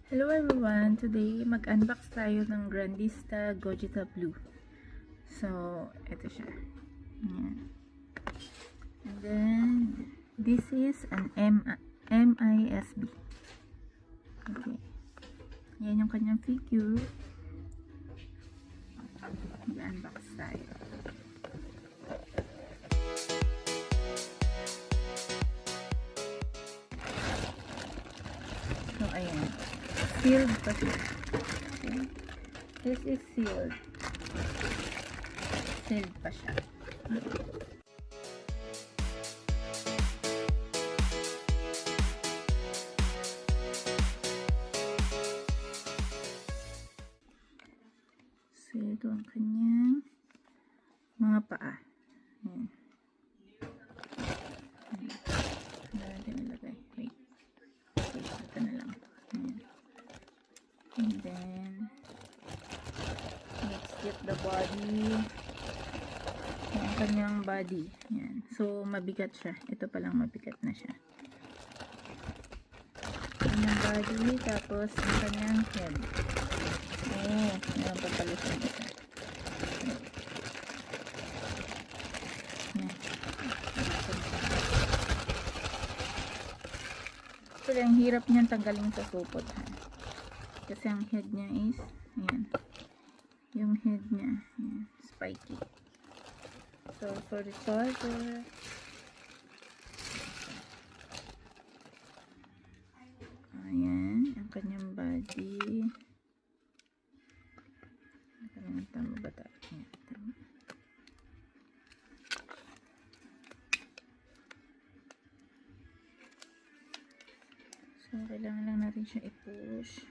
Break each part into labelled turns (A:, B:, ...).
A: Hello everyone! Today, mag-unbox tayo ng Grandista Gogita Blue. So, ito siya. Ayan. And then, this is an MISB. Okay. Ayan yung kanyang figure. Mag-unbox tayo. So, ayan. Sealed pa siya. Okay. This is sealed. Sealed pa siya. So, ito ang kanyang mga paa. Ayan. Natin nilagay. Wait. Ito na lang. Ayan. And then, let's get the body. Ang kanyang body. Ayan. So, mabigat siya. Ito palang mabigat na siya. Kanyang body, tapos ang kanyang head. Oh, meron pa pala siya dito. Ayan. So, ang hirap niyan tanggalin sa supot. Kasi ang head niya is, ayan. Yung head niya, ayan, spiky. So, for the charger, ayan, ang kanyang body. Tama ba tayo? Ayan, tama. So, kailangan lang natin siya i-push.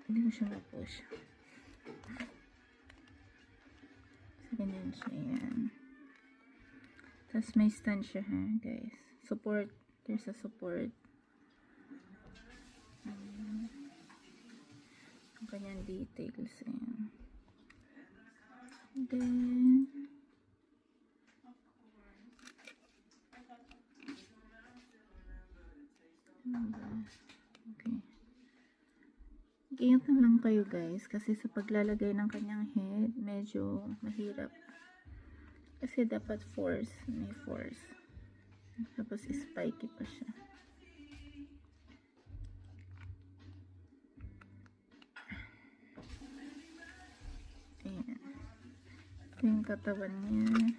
A: Hindi mo siya ma-push. So, ganyan siya. Ayan. Tapos may stand siya, ha, guys. Support. There's a support. Ang kanyang details. Ayan. And then, okay. Ingat na lang kayo guys kasi sa paglalagay ng kanyang head medyo mahirap kasi dapat may force tapos spiky pa siya. Ayan. Ito yung katawan niya.